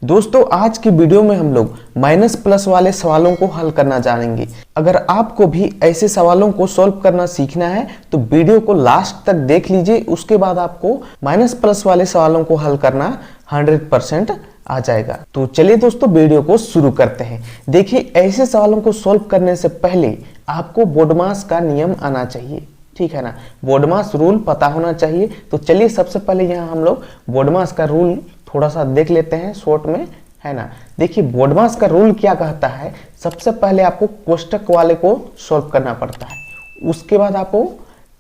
दोस्तों आज की वीडियो में हम लोग माइनस प्लस वाले सवालों को हल करना जानेंगे। अगर आपको भी ऐसे सवालों को सॉल्व करना सीखना है तो वीडियो को लास्ट तक देख लीजिए। उसके बाद आपको माइनस प्लस वाले सवालों को हल करना 100% आ जाएगा। तो चलिए दोस्तों वीडियो को शुरू करते हैं। देखिए, ऐसे सवालों को सॉल्व करने से पहले आपको बोडमास का नियम आना चाहिए, ठीक है ना। बोडमास रूल पता होना चाहिए। तो चलिए सबसे पहले यहाँ हम लोग बोडमास का रूल थोड़ा सा देख लेते हैं शॉर्ट में, है ना। देखिए बोडमास का रूल क्या कहता है, सबसे पहले आपको कोष्टक वाले को सॉल्व करना पड़ता है, उसके बाद आपको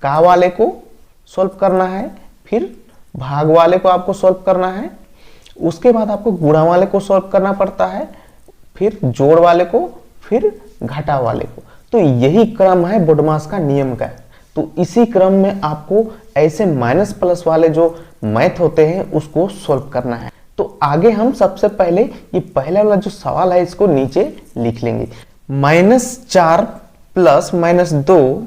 का वाले को सॉल्व करना है, फिर भाग वाले को आपको सॉल्व करना है, उसके बाद आपको गुणा वाले को सॉल्व करना पड़ता है, फिर जोड़ वाले को, फिर घटा वाले को। तो यही क्रम है बोडमास का नियम का। तो इसी क्रम में आपको ऐसे माइनस प्लस वाले जो मैथ होते हैं उसको सॉल्व करना है। तो आगे हम सबसे पहले ये पहला वाला जो सवाल है इसको नीचे लिख लेंगे। -4 प्लस -2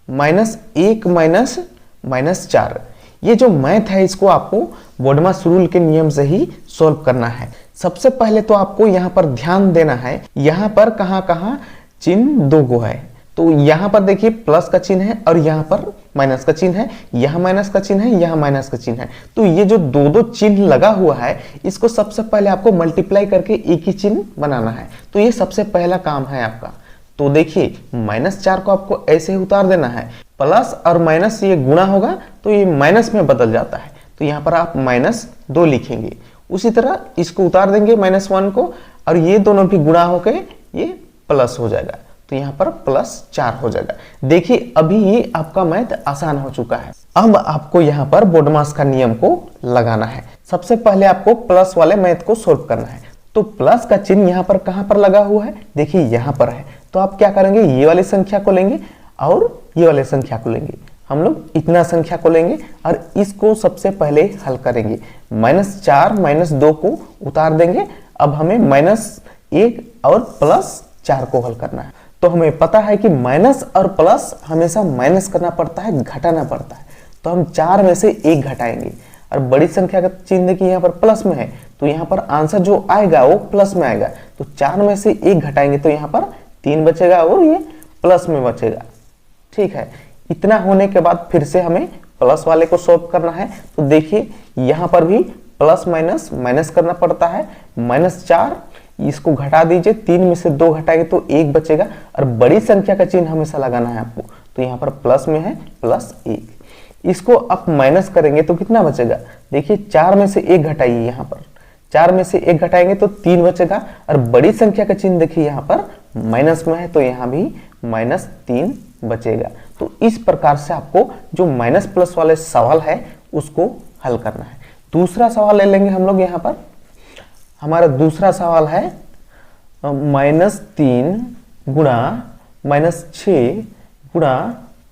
-1 -4, ये जो मैथ है इसको आपको बोडमास रूल के नियम से ही सॉल्व करना है। सबसे पहले तो आपको यहाँ पर ध्यान देना है, यहाँ पर कहाँ कहाँ चिन्ह दो गो है। तो यहाँ पर देखिए प्लस का चिन्ह है और यहाँ पर माइनस का चिन्ह है, यहाँ माइनस का चिन्ह है, यहाँ माइनस का चिन्ह है। तो ये जो दो दो चिन्ह लगा हुआ है इसको सबसे पहले आपको मल्टीप्लाई करके एक ही चिन्ह बनाना है। तो ये सबसे पहला काम है आपका। तो देखिए -4 को आपको ऐसे ही उतार देना है, प्लस और माइनस ये गुणा होगा तो ये माइनस में बदल जाता है। तो यहाँ पर आप -2 लिखेंगे। उसी तरह इसको उतार देंगे -1 को और ये दोनों भी गुणा होकर ये प्लस हो जाएगा। तो यहाँ पर +4 हो जाएगा। देखिए अभी ये आपका मैथ आसान हो चुका है। अब आपको यहाँ पर बोडमास का नियम को लगाना है। सबसे पहले आपको प्लस वाले मैथ को सॉल्व करना है। तो प्लस का चिन्ह यहाँ पर कहाँ पर लगा हुआ है, देखिए यहाँ पर है। तो आप क्या करेंगे, ये वाली संख्या को लेंगे और ये वाली संख्या को लेंगे। हम लोग इतना संख्या को लेंगे और इसको सबसे पहले हल करेंगे। -4 -2 को उतार देंगे। अब हमें -1 और +4 को हल करना है। तो हमें पता है कि माइनस और प्लस हमेशा माइनस करना पड़ता है, घटाना पड़ता है। तो हम 4 में से 1 घटाएंगे और बड़ी संख्या का चिन्ह देखिए यहाँ पर प्लस में है, तो यहाँ पर आंसर जो आएगा वो प्लस में आएगा। तो 4 में से 1 घटाएंगे तो यहाँ पर 3 बचेगा और ये प्लस में बचेगा, ठीक है। इतना होने के बाद फिर से हमें प्लस वाले को सॉल्व करना है। तो देखिए यहाँ पर भी प्लस माइनस माइनस करना पड़ता है। -4 इसको घटा दीजिए, 3 में से 2 घटाएंगे तो 1 बचेगा और बड़ी संख्या का चिन्ह हमेशा लगाना है आपको। तो यहाँ पर प्लस में है +1, इसको आप माइनस करेंगे तो कितना बचेगा, देखिए 4 में से 1 घटाइए, यहाँ पर 4 में से 1 घटाएंगे तो 3 बचेगा और बड़ी संख्या का चिन्ह देखिए यहाँ पर माइनस में है तो यहाँ भी -3 बचेगा। तो इस प्रकार से आपको जो माइनस प्लस वाले सवाल है उसको हल करना है। दूसरा सवाल ले लेंगे हम लोग। यहाँ पर हमारा दूसरा सवाल है -3 गुणा -6 गुणा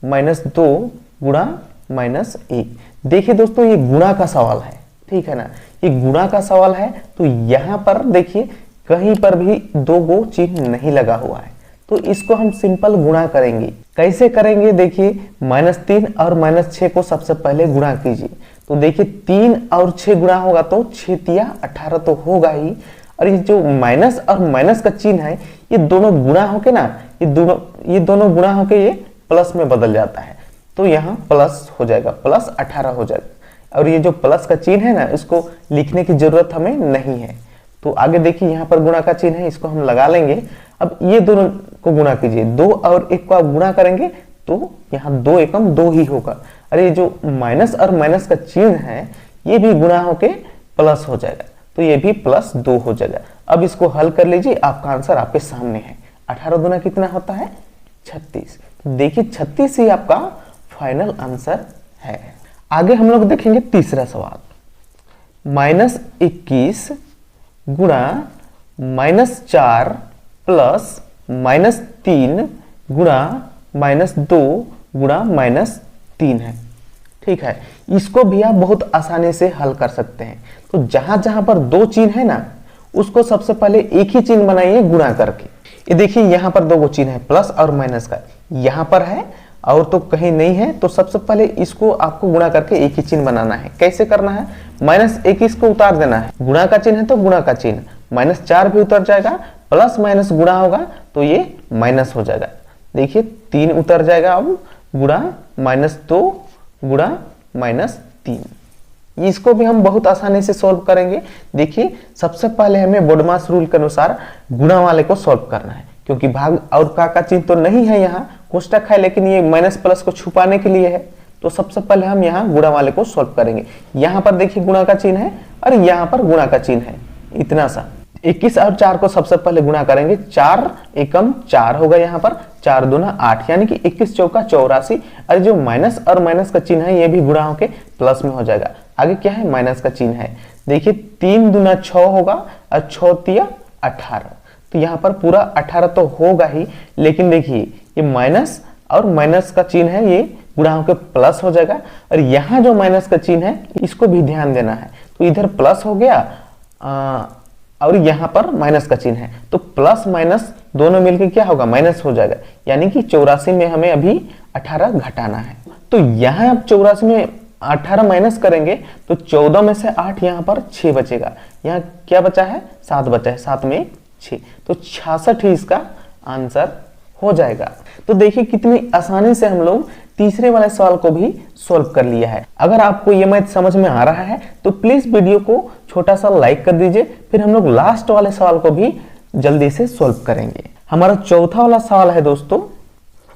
-2 गुणा -1। देखिए दोस्तों ये गुणा का सवाल है, ठीक है ना। ये गुणा का सवाल है। तो यहाँ पर देखिए कहीं पर भी 2 गो चिन्ह नहीं लगा हुआ है, तो इसको हम सिंपल गुणा करेंगे। कैसे करेंगे, देखिए -3 और -6 को सबसे पहले गुणा कीजिए। तो देखिए 3 और 6 गुणा होगा तो 6 तिया 18 तो होगा ही। और ये जो माइनस और माइनस का चिन्ह है ये दोनों गुणा होके ना, ये दोनों गुणा होके ये प्लस में बदल जाता है। तो यहाँ प्लस हो जाएगा, +18 हो जाएगा। और ये जो प्लस का चिन्ह है ना इसको लिखने की जरूरत हमें नहीं है। तो आगे देखिए यहाँ पर गुणा का चिन्ह है, इसको हम लगा लेंगे। अब ये दोनों को गुणा कीजिए, 2 और 1 को आप गुणा करेंगे तो यहाँ 2 एकम 2 ही होगा। अरे जो माइनस और माइनस का चिन्ह है ये भी गुणा होके प्लस हो जाएगा, तो ये भी +2 हो जाएगा। अब इसको हल कर लीजिए, आपका आंसर आपके सामने है। 18 दूना कितना होता है, 36। तो देखिए 36 ही आपका फाइनल आंसर है। आगे हम लोग देखेंगे तीसरा सवाल। -21 गुणा -4 प्लस -3 गुणा -2 गुणा -3 है, ठीक है। इसको भी आप बहुत आसानी से हल कर सकते हैं। तो जहां जहां पर 2 चिन्ह है ना उसको सबसे पहले एक ही चिन्ह बनाइए गुणा करके। ये देखिए यहाँ पर 2 गो चिन्ह है, प्लस और माइनस का, यहाँ पर है और तो कहीं नहीं है, तो सबसे पहले इसको आपको गुणा करके एक ही चिन्ह बनाना है। कैसे करना है, -21 को उतार देना है, गुणा का चिन्ह है तो गुणा का चिन्ह, -4 भी उतर जाएगा, प्लस माइनस गुणा होगा तो ये माइनस हो जाएगा। देखिए 3 उतर जाएगा, अब गुणा -2 गुणा -3। इसको भी हम बहुत आसानी से सॉल्व करेंगे। देखिए सबसे पहले हमें बोडमास रूल के अनुसार गुणा वाले को सॉल्व करना है, क्योंकि भाग और का चिन्ह तो नहीं है, यहाँ कोष्टक है, लेकिन ये माइनस प्लस को छुपाने के लिए है। तो सबसे पहले हम यहाँ गुणा वाले को सॉल्व करेंगे। यहाँ पर देखिए गुणा का चिन्ह है और यहाँ पर गुणा का चिन्ह है, इतना सा। 21 और 4 को सबसे पहले गुणा करेंगे, 4 एकम 4 होगा, यहाँ पर 4 दूना 8, यानी कि 21 चौका 84। और जो माइनस और माइनस का चिन्ह है ये भी गुणा होके प्लस में हो जाएगा। आगे क्या है, माइनस का चिन्ह है। देखिए 3 दूना 6 होगा और 6 तिया 18, तो यहाँ पर पूरा 18 तो होगा ही, लेकिन देखिए ये माइनस और माइनस का चिन्ह है, ये गुणा होकर प्लस हो जाएगा। और यहाँ जो माइनस का चिन्ह है इसको भी ध्यान देना है, तो इधर प्लस हो गया और यहाँ पर माइनस का चिन्ह है, तो प्लस माइनस दोनों मिलकर क्या होगा, माइनस हो जाएगा। यानी कि 84 में हमें अभी 18 घटाना है। तो यहाँ अब 84 में 18 माइनस करेंगे तो 14 में से 8, यहाँ पर 6 बचेगा। यहाँ क्या बचा है, 7 बचा है, 7 में 6, तो 66 ही इसका आंसर हो जाएगा। तो देखिए कितनी आसानी से हम लोग तीसरे वाले सवाल को भी सॉल्व कर लिया है। अगर आपको ये मैथ समझ में आ रहा है तो प्लीज वीडियो को छोटा सा लाइक कर दीजिए, फिर हम लोग लास्ट वाले सवाल को भी जल्दी से सॉल्व करेंगे। हमारा चौथा वाला सवाल है दोस्तों,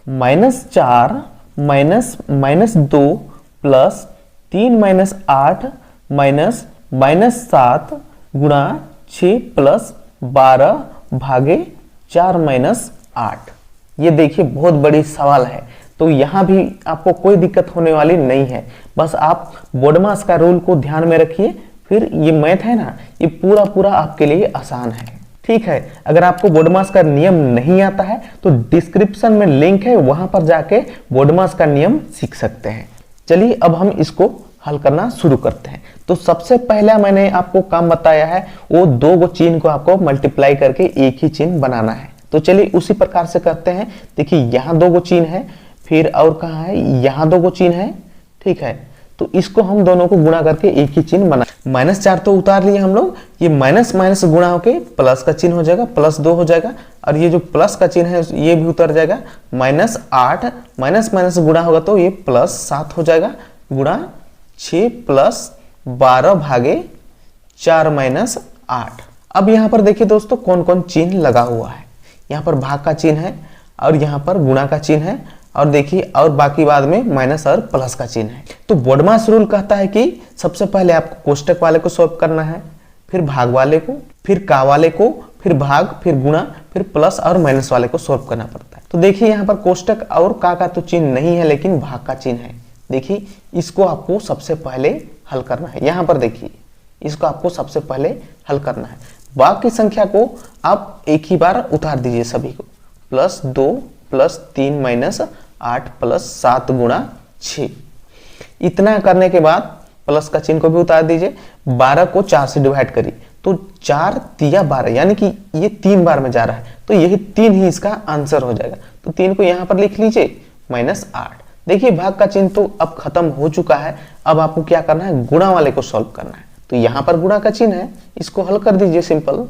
-4 -2 प्लस 3 -8 -7 गुणा 6 प्लस 12 भागे 4 -8। ये देखिए बहुत बड़ी सवाल है, तो यहाँ भी आपको कोई दिक्कत होने वाली नहीं है। बस आप बोडमास का रूल को ध्यान में रखिए, फिर ये मैथ है ना, ये पूरा आपके लिए आसान है। ठीक है, अगर आपको बोडमास का नियम नहीं आता है तो डिस्क्रिप्शन में लिंक है, वहां पर जाके बोडमास का नियम सीख सकते हैं। चलिए अब हम इसको हल करना शुरू करते हैं। तो सबसे पहला मैंने आपको काम बताया है, वो 2 गो चिन्ह को आपको मल्टीप्लाई करके एक ही चिन्ह बनाना है। तो चलिए उसी प्रकार से करते हैं। देखिए यहाँ 2 गो चिन्ह है, फिर और कहाँ है, यहाँ 2 गो चिन्ह है। ठीक है, तो इसको हम दोनों को गुणा करके एक ही चिन्ह बना। -4 तो उतार लिए हम लोग, ये माइनस माइनस गुणा होके प्लस का चिन्ह हो जाएगा, +2 हो जाएगा। और ये जो प्लस का चिन्ह है ये भी उतर जाएगा, -8 माइनस माइनस गुणा होगा तो ये +7 हो जाएगा, गुणा 6 प्लस 12 भागे 4 -8। अब यहाँ पर देखिए दोस्तों कौन कौन चिन्ह लगा हुआ है। यहाँ पर भाग का चिन्ह है और यहाँ पर गुणा का चिन्ह है, और देखिए और बाकी बाद में माइनस और प्लस का चिन्ह है। तो बोडमास रूल कहता है कि सबसे पहले आपको कोष्टक वाले को सॉल्व करना है, फिर भाग वाले को, फिर का वाले को, फिर भाग, फिर गुणा, फिर प्लस और माइनस वाले को सॉल्व करना पड़ता है। तो देखिए यहाँ पर कोष्टक और का तो चिन्ह नहीं है, लेकिन भाग का चिन्ह है। देखिए इसको आपको सबसे पहले हल करना है। यहाँ पर देखिए इसको आपको सबसे पहले हल करना है। बाकी संख्या को आप एक ही बार उतार दीजिए सभी को, +2 + 3 -8 + 7 गुणा 6। इतना करने के बाद प्लस का चिन्ह को भी उतार दीजिए। 12 को 4 से डिवाइड करिए तो 4 तिया 12, यानी कि ये 3 बार में जा रहा है, तो यही 3 ही इसका आंसर हो जाएगा। तो 3 को यहाँ पर लिख लीजिए, -8। देखिए भाग का चिन्ह तो अब खत्म हो चुका है। अब आपको क्या करना है, गुणा वाले को सॉल्व करना है। तो यहाँ पर गुणा का चिन्ह है, इसको हल कर दीजिए सिंपल।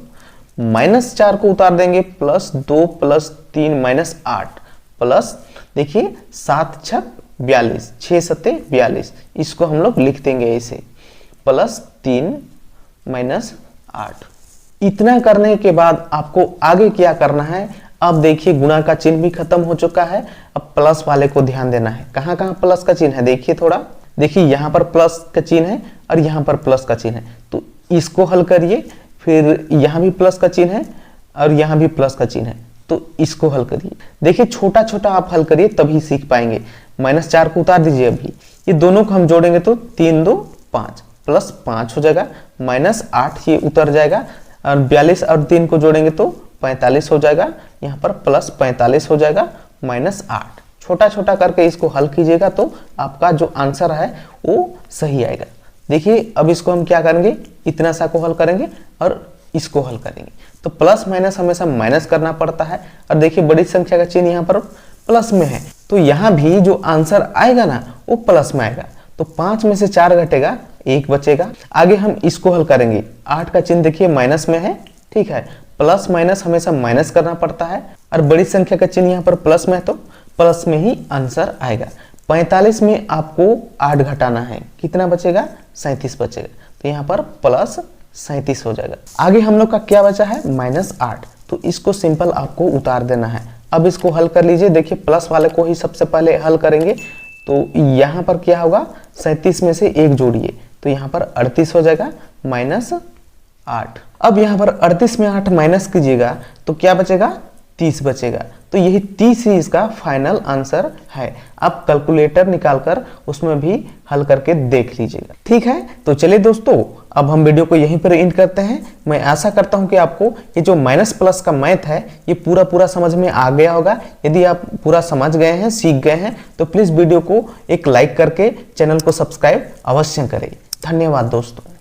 -4 को उतार देंगे, +2 + 3 -8 प्लस देखिए 7 × 6 = 42, 6 × 7 = 42। इसको हम लोग लिख देंगे ऐसे, +3 - 8। इतना करने के बाद आपको आगे क्या करना है, अब देखिए गुणा का चिन्ह भी खत्म हो चुका है। अब प्लस वाले को ध्यान देना है। कहाँ कहाँ प्लस का चिन्ह है देखिए थोड़ा, देखिए यहाँ पर प्लस का चिन्ह है और यहाँ पर प्लस का चिन्ह है, तो इसको हल करिए। फिर यहाँ भी प्लस का चिन्ह है और यहाँ भी प्लस का चिन्ह है, तो इसको हल करिए। देखिए छोटा छोटा आप हल करिए तभी सीख पाएंगे। -4 को उतार दीजिए अभी, ये दोनों को हम जोड़ेंगे तो 3 2 5 +5 हो जाएगा, -8 ये उतर जाएगा, और 42 और 3 को जोड़ेंगे तो 45 हो जाएगा, यहाँ पर +45 हो जाएगा, -8। छोटा छोटा करके इसको हल कीजिएगा तो आपका जो आंसर है वो सही आएगा। देखिए अब इसको हम क्या करेंगे, इतना सा को हल करेंगे और इसको हल करेंगे। तो प्लस माइनस हमेशा माइनस करना पड़ता है, और देखिए बड़ी संख्या का चिन्ह यहाँ पर प्लस में है, तो यहाँ भी जो आंसर आएगा ना वो प्लस में आएगा। तो 5 में से 4 घटेगा, 1 बचेगा। आगे हम इसको हल करेंगे। 8 का चिन्ह देखिए माइनस में है, ठीक है, प्लस माइनस हमेशा माइनस करना पड़ता है, और बड़ी संख्या का चिन्ह यहाँ पर प्लस में है तो प्लस में ही आंसर आएगा। 45 में आपको 8 घटाना है, कितना बचेगा? 37 बचेगा। तो यहाँ पर प्लस 37 हो जाएगा। आगे हम लोग का क्या बचा है? -8। तो इसको सिंपल आपको उतार देना है। अब इसको हल कर लीजिए। देखिए प्लस वाले को ही सबसे पहले हल करेंगे। तो यहाँ पर क्या होगा? 37 में से 1 जोड़िए तो यहाँ पर 38 हो जाएगा -8। अब यहाँ पर 38 में 8 माइनस कीजिएगा तो क्या बचेगा? 30 बचेगा। तो यही 30 ही इसका फाइनल आंसर है। आप कैलकुलेटर निकालकर उसमें भी हल करके देख लीजिएगा। ठीक है, तो चलिए दोस्तों अब हम वीडियो को यहीं पर एंड करते हैं। मैं आशा करता हूं कि आपको ये जो माइनस प्लस का मैथ है ये पूरा समझ में आ गया होगा। यदि आप पूरा समझ गए हैं, सीख गए हैं, तो प्लीज वीडियो को एक लाइक करके चैनल को सब्सक्राइब अवश्य करें। धन्यवाद दोस्तों।